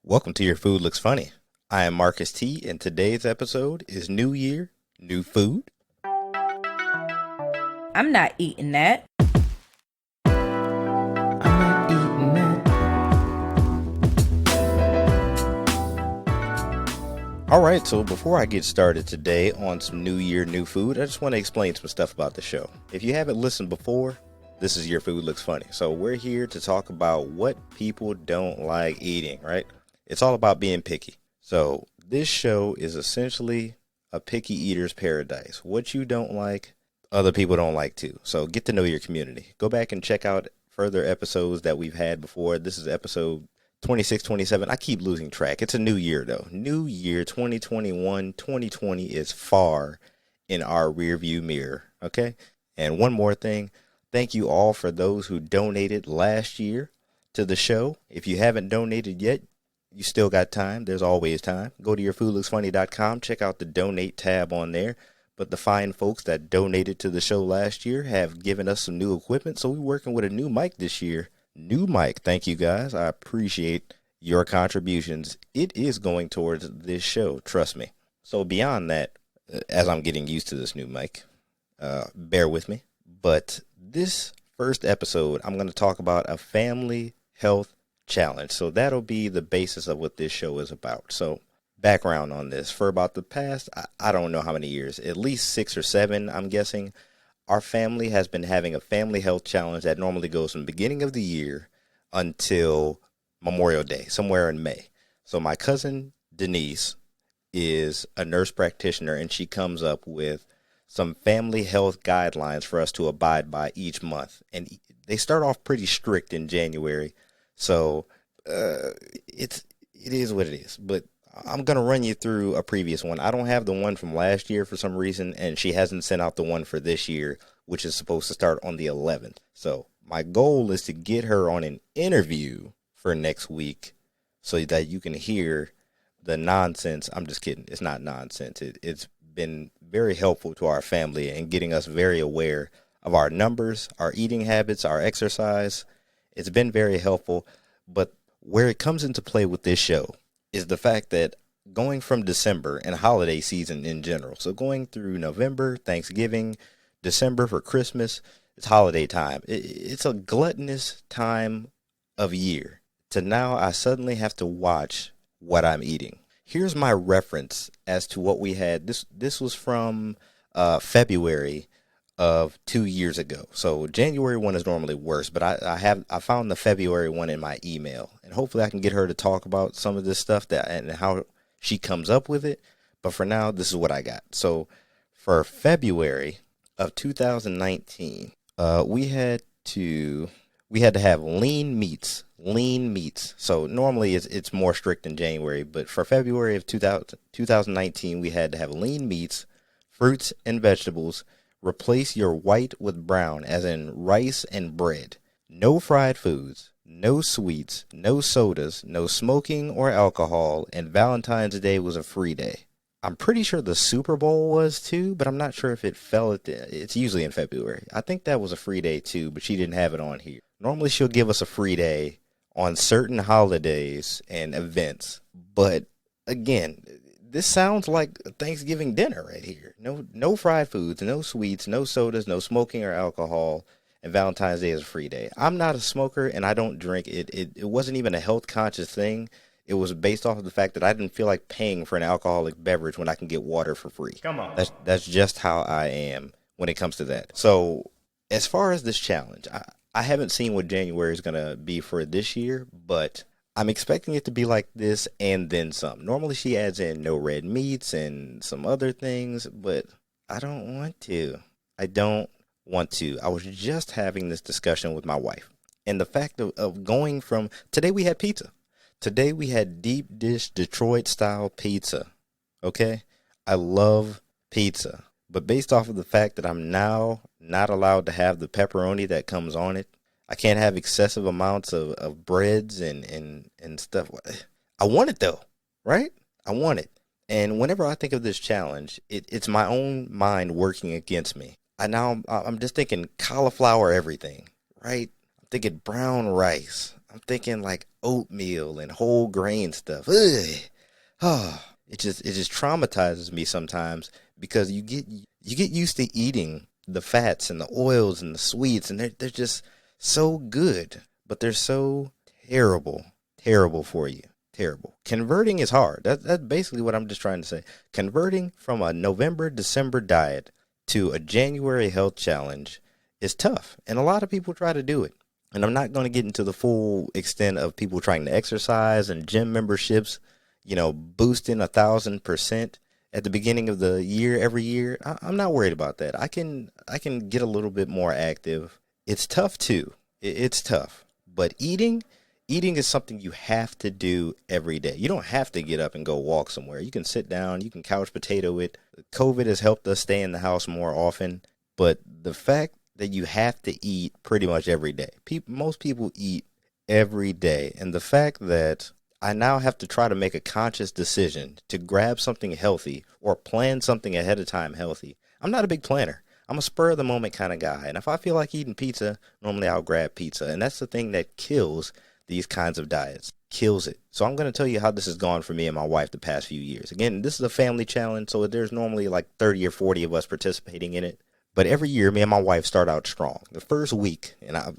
Welcome to Your Food Looks Funny. I am Marcus T, and today's episode is New Year, New Food. I'm not eating that. I'm not eating that. All right, so before I get started today on some New Year, New Food, I just want to explain some stuff about the show. If you haven't listened before, this is Your Food Looks Funny. So we're here to talk about what people don't like eating, right? It's all about being picky. So this show is essentially a picky eater's paradise. What you don't like, other people don't like too. So get to know your community. Go back and check out further episodes that we've had before. This is episode 26, 27. I keep losing track. It's a new year though. New year 2021. 2020 is far in our rearview mirror. Okay. And one more thing. Thank you all for those who donated last year to the show. If you haven't donated yet, you still got time. There's always time. Go to yourfoodlooksfunny.com. Check out the donate tab on there. But the fine folks that donated to the show last year have given us some new equipment. So we're working with a new mic this year. New mic. Thank you guys. I appreciate your contributions. It is going towards this show. Trust me. So beyond that, as I'm getting used to this new mic, bear with me. But this first episode, I'm going to talk about a family health challenge. So that'll be the basis of what this show is about. So background on this, for about the past, I don't know how many years, at least 6 or 7, I'm guessing, our family has been having a family health challenge that normally goes from the beginning of the year until Memorial Day, somewhere in May. So my cousin Denise is a nurse practitioner, and she comes up with some family health guidelines for us to abide by each month. And they start off pretty strict in January. So it is what it is. But I'm going to run you through a previous one. I don't have the one from last year for some reason, and she hasn't sent out the one for this year, which is supposed to start on the 11th. So my goal is to get her on an interview for next week so that you can hear the nonsense. I'm just kidding. It's not nonsense. It's been very helpful to our family and getting us very aware of our numbers, our eating habits, our exercise. It's been very helpful, but where it comes into play with this show is the fact that going from December and holiday season in general, so going through November, Thanksgiving, December for Christmas, it's holiday time. It's a gluttonous time of year. To now, I suddenly have to watch what I'm eating. Here's my reference as to what we had. This was from February of 2 years ago. So January one is normally worse, but I found the February one in my email, and hopefully I can get her to talk about some of this stuff and how she comes up with it. But for now, this is what I got. So for February of 2019, we had to have lean meats. So normally it's more strict in January, but for February of 2019, we had to have lean meats, fruits and vegetables. Replace your white with brown, as in rice and bread. No fried foods, no sweets, no sodas, no smoking or alcohol, and Valentine's Day was a free day. I'm pretty sure the Super Bowl was too, but I'm not sure if it fell it's usually in February. I think that was a free day too, but she didn't have it on here. Normally she'll give us a free day on certain holidays and events, but again, this sounds like Thanksgiving dinner right here. No fried foods, no sweets, no sodas, no smoking or alcohol, and Valentine's Day is a free day. I'm not a smoker and I don't drink. It wasn't even a health conscious thing. It was based off of the fact that I didn't feel like paying for an alcoholic beverage when I can get water for free. Come on. That's just how I am when it comes to that. So as far as this challenge, I haven't seen what January is going to be for this year, but I'm expecting it to be like this and then some. Normally she adds in no red meats and some other things, but I don't want to. I don't want to. I was just having this discussion with my wife. And the fact of going from, today we had pizza. Today we had deep dish Detroit style pizza. Okay? I love pizza. But based off of the fact that I'm now not allowed to have the pepperoni that comes on it, I can't have excessive amounts of breads and stuff. I want it though, right? I want it. And whenever I think of this challenge, it's my own mind working against me. I'm just thinking cauliflower everything, right? I'm thinking brown rice. I'm thinking like oatmeal and whole grain stuff. Ugh. Oh, it just traumatizes me sometimes because you get used to eating the fats and the oils and the sweets, and they're just so good, but they're so terrible, terrible for you. Terrible. Converting is hard. That's basically what I'm just trying to say. Converting from a November December diet to a January health challenge is tough, and a lot of people try to do it. And I'm not going to get into the full extent of people trying to exercise and gym memberships, boosting 1,000% at the beginning of the year every year. I'm not worried about that. I can get a little bit more active. It's tough too. It's tough. But eating is something you have to do every day. You don't have to get up and go walk somewhere. You can sit down, you can couch potato it. COVID has helped us stay in the house more often, but the fact that you have to eat pretty much every day. Most people eat every day, and the fact that I now have to try to make a conscious decision to grab something healthy or plan something ahead of time healthy. I'm not a big planner. I'm a spur of the moment kind of guy. And if I feel like eating pizza, normally I'll grab pizza. And that's the thing that kills these kinds of diets. Kills it. So I'm going to tell you how this has gone for me and my wife the past few years. Again, this is a family challenge, so there's normally like 30 or 40 of us participating in it. But every year, me and my wife start out strong. The first week,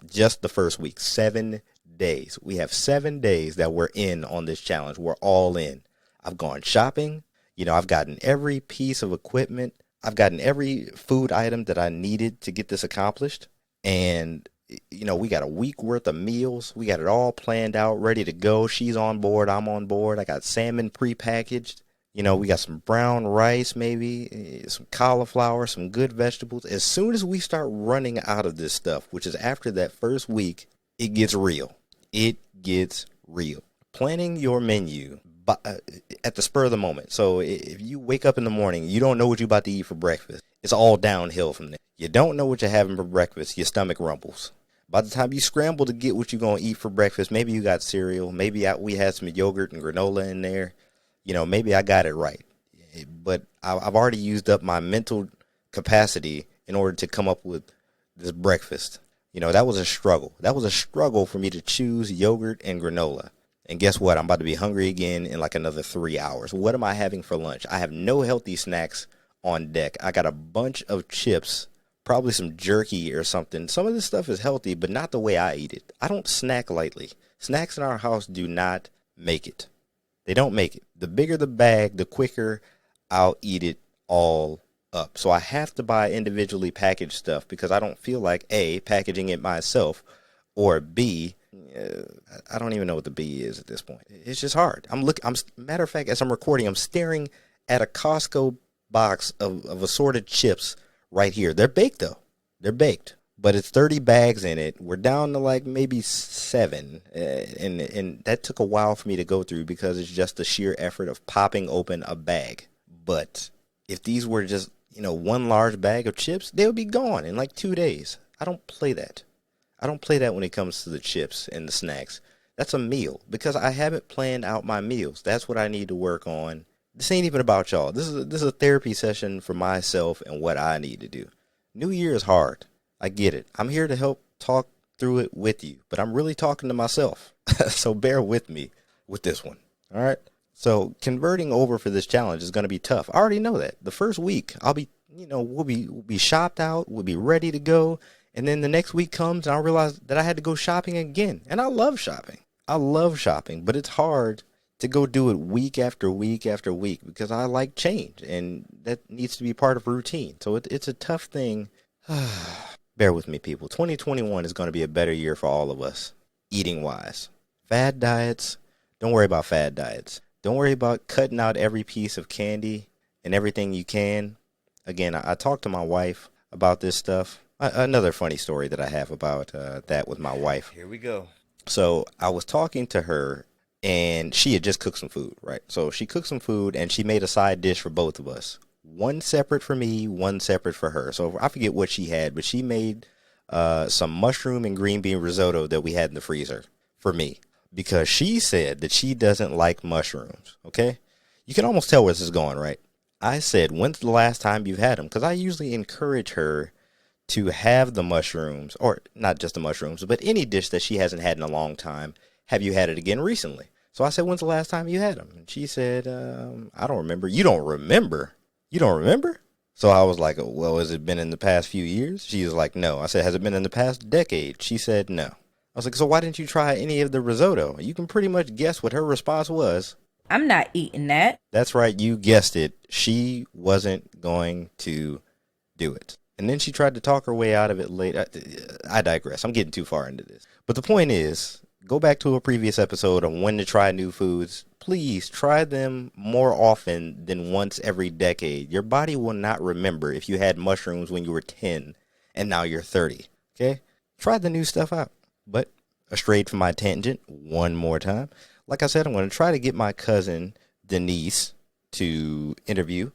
just the first week, 7 days. We have 7 days that we're in on this challenge. We're all in. I've gone shopping. I've gotten every piece of equipment. I've gotten every food item that I needed to get this accomplished. And, we got a week worth of meals. We got it all planned out, ready to go. She's on board. I'm on board. I got salmon prepackaged. We got some brown rice, maybe some cauliflower, some good vegetables. As soon as we start running out of this stuff, which is after that first week, it gets real. It gets real. Planning your menu at the spur of the moment. So if you wake up in the morning, you don't know what you're about to eat for breakfast. It's all downhill from there. You don't know what you're having for breakfast. Your stomach rumbles. By the time you scramble to get what you're going to eat for breakfast, maybe you got cereal. Maybe we had some yogurt and granola in there. Maybe I got it right. But I've already used up my mental capacity in order to come up with this breakfast. That was a struggle. That was a struggle for me to choose yogurt and granola. And guess what? I'm about to be hungry again in like another 3 hours. What am I having for lunch? I have no healthy snacks on deck. I got a bunch of chips, probably some jerky or something. Some of this stuff is healthy, but not the way I eat it. I don't snack lightly. Snacks in our house do not make it. They don't make it. The bigger the bag, the quicker I'll eat it all up. So I have to buy individually packaged stuff because I don't feel like A, packaging it myself, or B, I don't even know what the B is at this point. It's just hard. Matter of fact, as I'm recording, I'm staring at a Costco box of assorted chips right here. They're baked though. They're baked. But it's 30 bags in it. We're down to like maybe 7. And that took a while for me to go through because it's just the sheer effort of popping open a bag. But if these were just, one large bag of chips, they would be gone in like 2 days. I don't play that. I don't play that when it comes to the chips and the snacks. That's a meal because I haven't planned out my meals. That's what I need to work on. This ain't even about y'all. This is a therapy session for myself and what I need to do. New Year is hard. I get it. I'm here to help talk through it with you, but I'm really talking to myself. So bear with me with this one. All right. So converting over for this challenge is going to be tough. I already know that. The first week I'll be, we'll be shopped out. We'll be ready to go. And then the next week comes and I realize that I had to go shopping again. And I love shopping. But it's hard to go do it week after week after week because I like change and that needs to be part of routine. So it's a tough thing. Bear with me, people. 2021 is going to be a better year for all of us, eating wise. Fad diets, don't worry about fad diets. Don't worry about cutting out every piece of candy and everything you can. Again, I talked to my wife about this stuff. Another funny story that I have about that with my wife. Here we go. So I was talking to her and she had just cooked some food, right? So she cooked some food and she made a side dish for both of us. One separate for me, one separate for her. So I forget what she had, but she made some mushroom and green bean risotto that we had in the freezer for me because she said that she doesn't like mushrooms. Okay. You can almost tell where this is going, right? I said, when's the last time you've had them? Because I usually encourage her to have the mushrooms, or not just the mushrooms, but any dish that she hasn't had in a long time. Have you had it again recently? So I said, when's the last time you had them? And she said, I don't remember. You don't remember? You don't remember? So I was like, well, has it been in the past few years? She was like, no. I said, has it been in the past decade? She said, no. I was like, so why didn't you try any of the risotto? You can pretty much guess what her response was. I'm not eating that. That's right. You guessed it. She wasn't going to do it. And then she tried to talk her way out of it later. I digress. I'm getting too far into this. But the point is, go back to a previous episode on when to try new foods. Please try them more often than once every decade. Your body will not remember if you had mushrooms when you were 10 and now you're 30. Okay? Try the new stuff out. But strayed from my tangent one more time. Like I said, I'm going to try to get my cousin Denise to interview,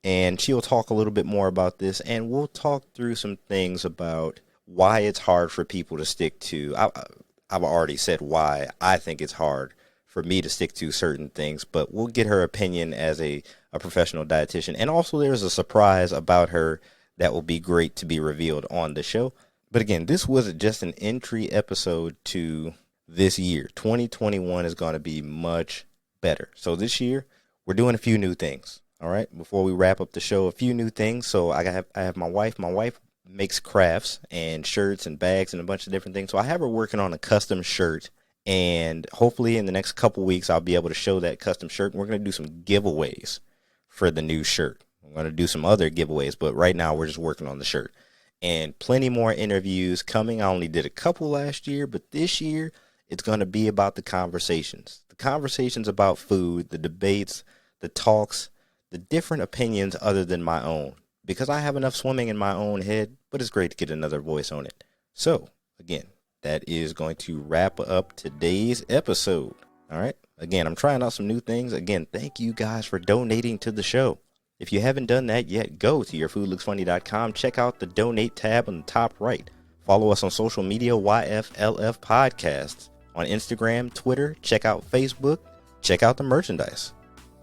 and she'll talk a little bit more about this, and we'll talk through some things about why it's hard for people to stick to. I've already said why I think it's hard for me to stick to certain things, but we'll get her opinion as a professional dietitian. And also there's a surprise about her that will be great to be revealed on the show. But again, this was just an entry episode to this year. 2021 is going to be much better. So this year, we're doing a few new things. All right. Before we wrap up the show, a few new things. So I have my wife. My wife makes crafts and shirts and bags and a bunch of different things. So I have her working on a custom shirt. And hopefully in the next couple weeks, I'll be able to show that custom shirt. And we're going to do some giveaways for the new shirt. I'm going to do some other giveaways, but right now we're just working on the shirt. And plenty more interviews coming. I only did a couple last year, but this year it's going to be about the conversations. The conversations about food, the debates, the talks, the different opinions other than my own. Because I have enough swimming in my own head, but it's great to get another voice on it. So, again, that is going to wrap up today's episode. All right. Again, I'm trying out some new things. Again, thank you guys for donating to the show. If you haven't done that yet, go to yourfoodlooksfunny.com. Check out the donate tab on the top right. Follow us on social media, YFLF Podcasts. On Instagram, Twitter, check out Facebook, check out the merchandise.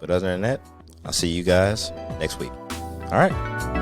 But other than that, I'll see you guys next week. All right.